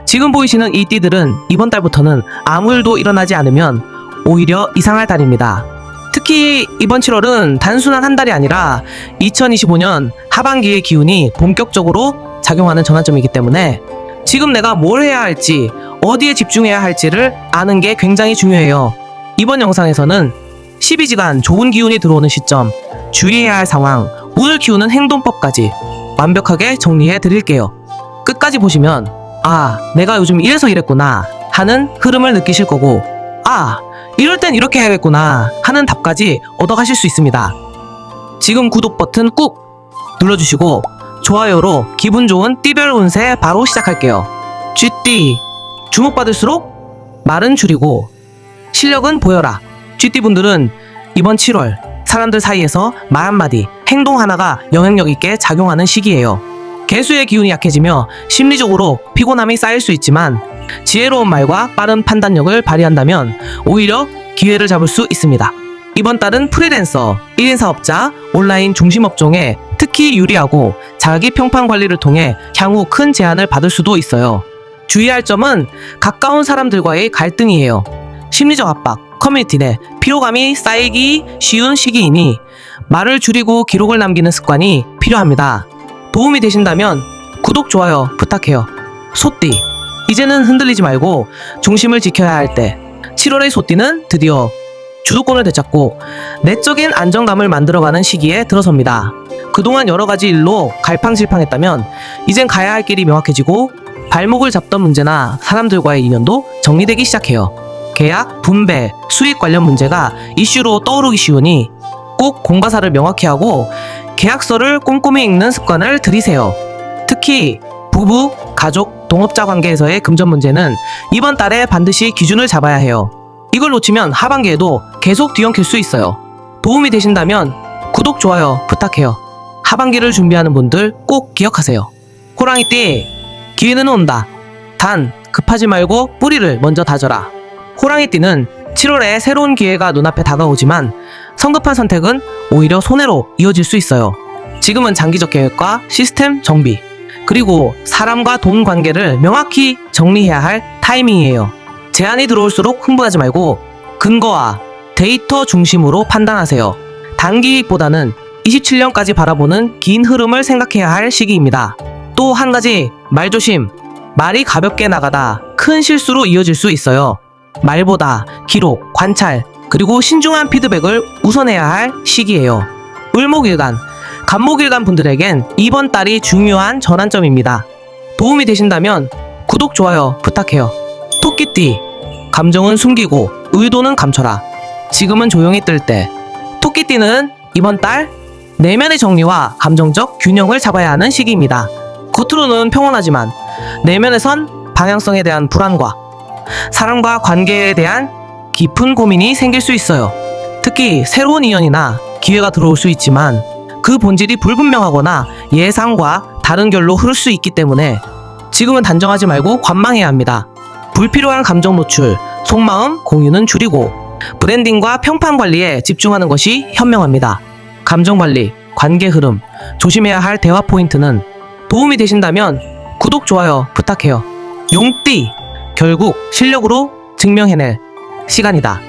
지금 보이시는 이 띠들은 이번 달부터는 아무 일도 일어나지 않으면 오히려 이상할 달입니다. 특히 이번 7월은 단순한 한 달이 아니라 2025년 하반기의 기운이 본격적으로 작용하는 전환점이기 때문에 지금 내가 뭘 해야 할지, 어디에 집중해야 할지를 아는 게 굉장히 중요해요. 이번 영상에서는 12지간 좋은 기운이 들어오는 시점, 주의해야 할 상황, 운을 키우는 행동법까지 완벽하게 정리해 드릴게요. 끝까지 보시면 내가 요즘 이래서 이랬구나 하는 흐름을 느끼실 거고, 이럴 땐 이렇게 해야겠구나 하는 답까지 얻어가실 수 있습니다. 지금 구독 버튼 꾹 눌러주시고 좋아요로 기분 좋은 띠별 운세 바로 시작할게요. 쥐띠, 주목받을수록 말은 줄이고 실력은 보여라. 쥐띠분들은 이번 7월 사람들 사이에서 말 한마디, 행동 하나가 영향력 있게 작용하는 시기예요. 개수의 기운이 약해지며 심리적으로 피곤함이 쌓일 수 있지만 지혜로운 말과 빠른 판단력을 발휘한다면 오히려 기회를 잡을 수 있습니다. 이번 달은 프리랜서, 1인 사업자, 온라인 중심 업종에 특히 유리하고 자기 평판 관리를 통해 향후 큰 제안을 받을 수도 있어요. 주의할 점은 가까운 사람들과의 갈등이에요. 심리적 압박, 커뮤니티 내 피로감이 쌓이기 쉬운 시기이니 말을 줄이고 기록을 남기는 습관이 필요합니다. 도움이 되신다면 구독, 좋아요 부탁해요. 소띠, 이제는 흔들리지 말고 중심을 지켜야 할 때 7월의 소띠는 드디어 주도권을 되찾고 내적인 안정감을 만들어가는 시기에 들어섭니다. 그동안 여러가지 일로 갈팡질팡했다면 이젠 가야 할 길이 명확해지고 발목을 잡던 문제나 사람들과의 인연도 정리되기 시작해요. 계약, 분배, 수익 관련 문제가 이슈로 떠오르기 쉬우니 꼭 공과사를 명확히 하고 계약서를 꼼꼼히 읽는 습관을 들이세요. 특히 부부, 가족, 동업자 관계에서의 금전 문제는 이번 달에 반드시 기준을 잡아야 해요. 이걸 놓치면 하반기에도 계속 뒤엉킬 수 있어요. 도움이 되신다면 구독, 좋아요 부탁해요. 하반기를 준비하는 분들 꼭 기억하세요. 호랑이띠, 기회는 온다. 단 급하지 말고 뿌리를 먼저 다져라. 호랑이띠는 7월에 새로운 기회가 눈앞에 다가오지만 성급한 선택은 오히려 손해로 이어질 수 있어요. 지금은 장기적 계획과 시스템 정비, 그리고 사람과 돈 관계를 명확히 정리해야 할 타이밍이에요. 제안이 들어올수록 흥분하지 말고 근거와 데이터 중심으로 판단하세요. 단기보다는 27년까지 바라보는 긴 흐름을 생각해야 할 시기입니다. 또 한 가지, 말조심. 말이 가볍게 나가다 큰 실수로 이어질 수 있어요. 말보다 기록, 관찰, 그리고 신중한 피드백을 우선해야 할 시기예요. 을목일간, 간목일간 분들에겐 이번 달이 중요한 전환점입니다. 도움이 되신다면 구독, 좋아요 부탁해요. 토끼띠, 감정은 숨기고 의도는 감춰라. 지금은 조용히 뜰 때. 토끼띠는 이번 달 내면의 정리와 감정적 균형을 잡아야 하는 시기입니다. 겉으로는 평온하지만 내면에선 방향성에 대한 불안과 사람과 관계에 대한 깊은 고민이 생길 수 있어요. 특히 새로운 인연이나 기회가 들어올 수 있지만 그 본질이 불분명하거나 예상과 다른 결로 흐를 수 있기 때문에 지금은 단정하지 말고 관망해야 합니다. 불필요한 감정 노출, 속마음 공유는 줄이고 브랜딩과 평판 관리에 집중하는 것이 현명합니다. 감정 관리, 관계 흐름, 조심해야 할 대화 포인트는 도움이 되신다면 구독, 좋아요 부탁해요. 용띠, 결국 실력으로 증명해낼 시간이다.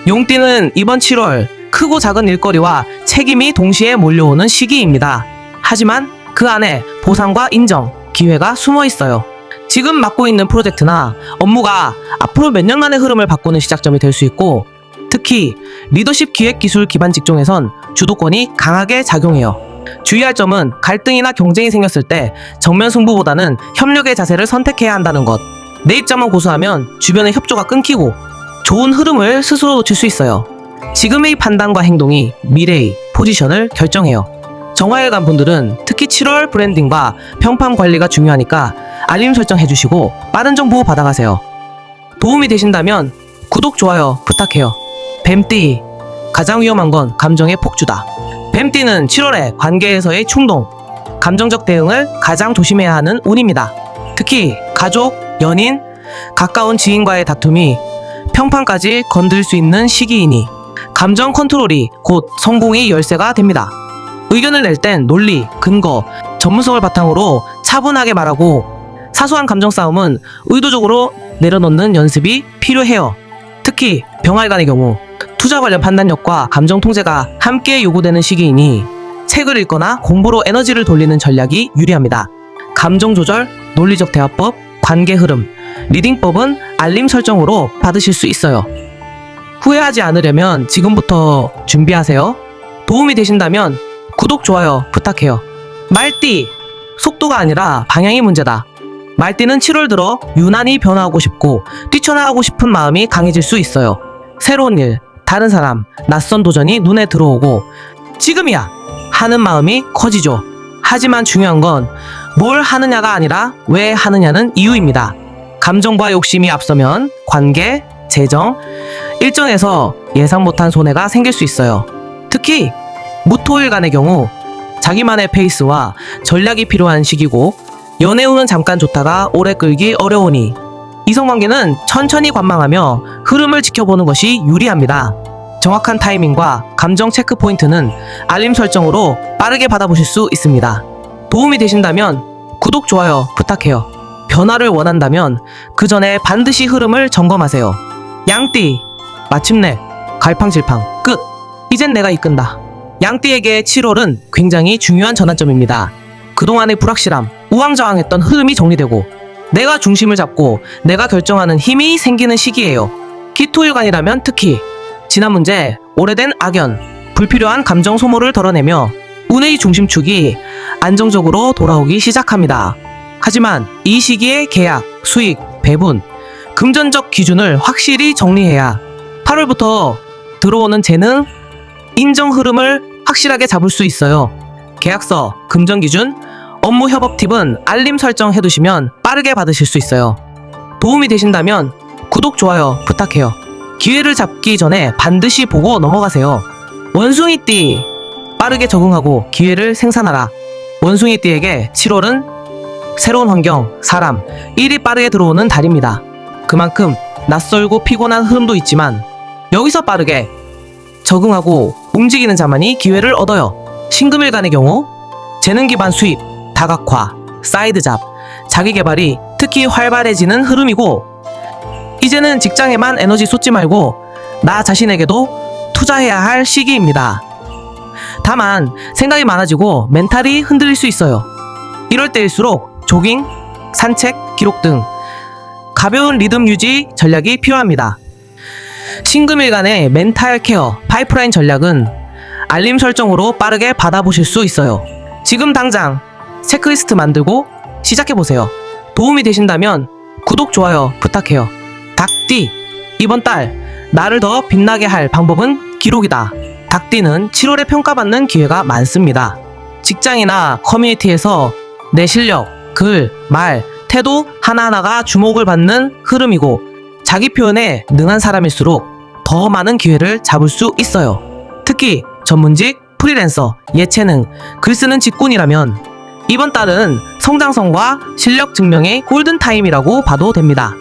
용띠는 이번 7월 크고 작은 일거리와 책임이 동시에 몰려오는 시기입니다. 하지만 그 안에 보상과 인정, 기회가 숨어 있어요. 지금 맡고 있는 프로젝트나 업무가 앞으로 몇 년간의 흐름을 바꾸는 시작점이 될 수 있고, 특히 리더십 기획 기술 기반 직종에선 주도권이 강하게 작용해요. 주의할 점은 갈등이나 경쟁이 생겼을 때 정면 승부보다는 협력의 자세를 선택해야 한다는 것. 내 입장만 고수하면 주변의 협조가 끊기고 좋은 흐름을 스스로 놓칠 수 있어요. 지금의 판단과 행동이 미래의 포지션을 결정해요. 정화일간 분들은 특히 7월 브랜딩과 평판 관리가 중요하니까 알림 설정 해주시고 빠른 정보 받아가세요. 도움이 되신다면 구독, 좋아요 부탁해요. 뱀띠, 가장 위험한 건 감정의 폭주다. 뱀띠는 7월에 관계에서의 충동, 감정적 대응을 가장 조심해야 하는 운입니다. 특히 가족, 연인, 가까운 지인과의 다툼이 평판까지 건들 수 있는 시기이니 감정 컨트롤이 곧 성공의 열쇠가 됩니다. 의견을 낼 땐 논리, 근거, 전문성을 바탕으로 차분하게 말하고 사소한 감정 싸움은 의도적으로 내려놓는 연습이 필요해요. 특히 병활 간의 경우 투자 관련 판단력과 감정 통제가 함께 요구되는 시기이니 책을 읽거나 공부로 에너지를 돌리는 전략이 유리합니다. 감정 조절, 논리적 대화법, 관계 흐름, 리딩법은 알림 설정으로 받으실 수 있어요. 후회하지 않으려면 지금부터 준비하세요. 도움이 되신다면 구독, 좋아요 부탁해요. 말띠! 속도가 아니라 방향이 문제다. 말띠는 7월 들어 유난히 변화하고 싶고 뛰쳐나가고 싶은 마음이 강해질 수 있어요. 새로운 일, 다른 사람, 낯선 도전이 눈에 들어오고 지금이야! 하는 마음이 커지죠. 하지만 중요한 건 뭘 하느냐가 아니라 왜 하느냐는 이유입니다. 감정과 욕심이 앞서면 관계, 재정, 일정에서 예상 못한 손해가 생길 수 있어요. 특히 무토일 간의 경우 자기만의 페이스와 전략이 필요한 시기고 연애 후는 잠깐 좋다가 오래 끌기 어려우니 이성관계는 천천히 관망하며 흐름을 지켜보는 것이 유리합니다. 정확한 타이밍과 감정 체크 포인트는 알림 설정으로 빠르게 받아보실 수 있습니다. 도움이 되신다면 구독, 좋아요 부탁해요. 변화를 원한다면 그 전에 반드시 흐름을 점검하세요. 양띠! 마침내 갈팡질팡 끝! 이젠 내가 이끈다. 양띠에게 7월은 굉장히 중요한 전환점입니다. 그동안의 불확실함, 우왕좌왕했던 흐름이 정리되고 내가 중심을 잡고 내가 결정하는 힘이 생기는 시기예요. 기토일간이라면 특히 지난 문제, 오래된 악연, 불필요한 감정 소모를 덜어내며 운의 중심축이 안정적으로 돌아오기 시작합니다. 하지만 이 시기에 계약, 수익, 배분, 금전적 기준을 확실히 정리해야 8월부터 들어오는 재능, 인정 흐름을 확실하게 잡을 수 있어요. 계약서, 금전 기준, 업무 협업 팁은 알림 설정 해두시면 빠르게 받으실 수 있어요. 도움이 되신다면 구독, 좋아요 부탁해요. 기회를 잡기 전에 반드시 보고 넘어가세요. 원숭이띠! 빠르게 적응하고 기회를 생산하라. 원숭이띠에게 7월은 새로운 환경, 사람, 일이 빠르게 들어오는 달입니다. 그만큼 낯설고 피곤한 흐름도 있지만 여기서 빠르게 적응하고 움직이는 자만이 기회를 얻어요. 신금일간의 경우 재능 기반 수입, 다각화, 사이드 잡, 자기 개발이 특히 활발해지는 흐름이고 이제는 직장에만 에너지 쏟지 말고 나 자신에게도 투자해야 할 시기입니다. 다만 생각이 많아지고 멘탈이 흔들릴 수 있어요. 이럴 때일수록 조깅, 산책, 기록 등 가벼운 리듬 유지 전략이 필요합니다. 신금일간의 멘탈 케어 파이프라인 전략은 알림 설정으로 빠르게 받아보실 수 있어요. 지금 당장 체크리스트 만들고 시작해보세요. 도움이 되신다면 구독, 좋아요 부탁해요. 닭띠! 이번 달 나를 더 빛나게 할 방법은 기록이다. 닭띠는 7월에 평가받는 기회가 많습니다. 직장이나 커뮤니티에서 내 실력, 글, 말, 태도 하나하나가 주목을 받는 흐름이고 자기 표현에 능한 사람일수록 더 많은 기회를 잡을 수 있어요. 특히 전문직, 프리랜서, 예체능, 글 쓰는 직군이라면 이번 달은 성장성과 실력 증명의 골든타임이라고 봐도 됩니다.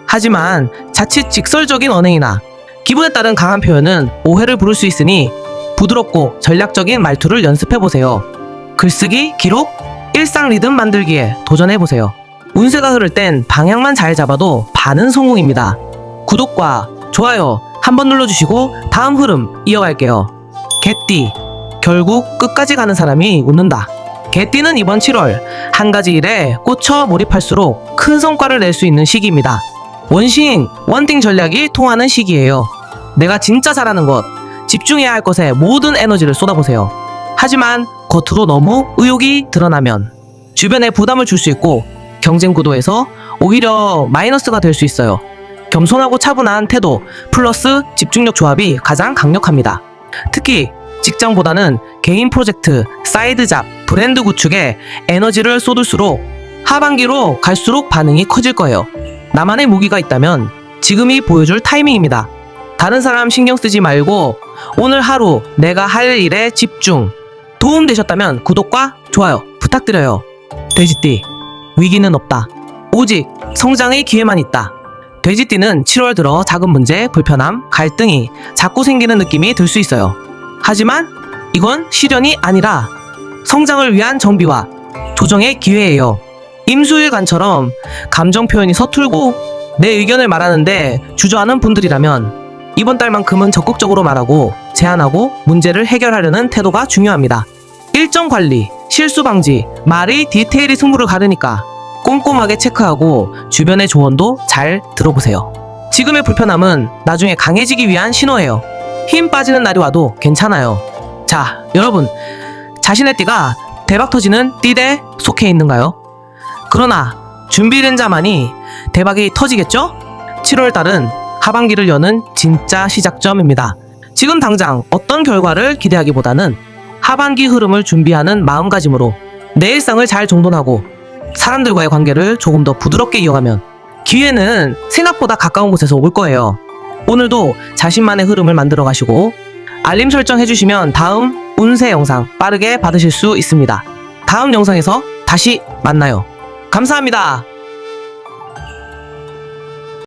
하지만 자칫 직설적인 언행이나 기분에 따른 강한 표현은 오해를 부를 수 있으니 부드럽고 전략적인 말투를 연습해보세요. 글쓰기, 기록, 일상 리듬 만들기에 도전해보세요. 운세가 흐를 땐 방향만 잘 잡아도 반은 성공입니다. 구독과 좋아요 한번 눌러주시고 다음 흐름 이어갈게요. 개띠! 결국 끝까지 가는 사람이 웃는다. 개띠는 이번 7월 한 가지 일에 꽂혀 몰입할수록 큰 성과를 낼 수 있는 시기입니다. 원싱, 원띵 전략이 통하는 시기예요. 내가 진짜 잘하는 것, 집중해야 할 것에 모든 에너지를 쏟아보세요. 하지만 겉으로 너무 의욕이 드러나면 주변에 부담을 줄 수 있고 경쟁 구도에서 오히려 마이너스가 될 수 있어요. 겸손하고 차분한 태도 플러스 집중력 조합이 가장 강력합니다. 특히 직장보다는 개인 프로젝트, 사이드 잡, 브랜드 구축에 에너지를 쏟을수록 하반기로 갈수록 반응이 커질 거예요. 나만의 무기가 있다면 지금이 보여줄 타이밍입니다. 다른 사람 신경 쓰지 말고 오늘 하루 내가 할 일에 집중. 도움 되셨다면 구독과 좋아요 부탁드려요. 돼지띠, 위기는 없다. 오직 성장의 기회만 있다. 돼지띠는 7월 들어 작은 문제, 불편함, 갈등이 자꾸 생기는 느낌이 들 수 있어요. 하지만 이건 시련이 아니라 성장을 위한 정비와 조정의 기회예요. 임수일관처럼 감정 표현이 서툴고 내 의견을 말하는데 주저하는 분들이라면 이번 달만큼은 적극적으로 말하고 제안하고 문제를 해결하려는 태도가 중요합니다. 일정 관리, 실수 방지, 말의 디테일이 승부를 가르니까 꼼꼼하게 체크하고 주변의 조언도 잘 들어보세요. 지금의 불편함은 나중에 강해지기 위한 신호예요. 힘 빠지는 날이 와도 괜찮아요. 자, 여러분, 자신의 띠가 대박 터지는 띠대에 속해 있는가요? 그러나 준비된 자만이 대박이 터지겠죠? 7월달은 하반기를 여는 진짜 시작점입니다. 지금 당장 어떤 결과를 기대하기보다는 하반기 흐름을 준비하는 마음가짐으로 내 일상을 잘 정돈하고 사람들과의 관계를 조금 더 부드럽게 이어가면 기회는 생각보다 가까운 곳에서 올 거예요. 오늘도 자신만의 흐름을 만들어 가시고 알림 설정 해주시면 다음 운세 영상 빠르게 받으실 수 있습니다. 다음 영상에서 다시 만나요. 감사합니다.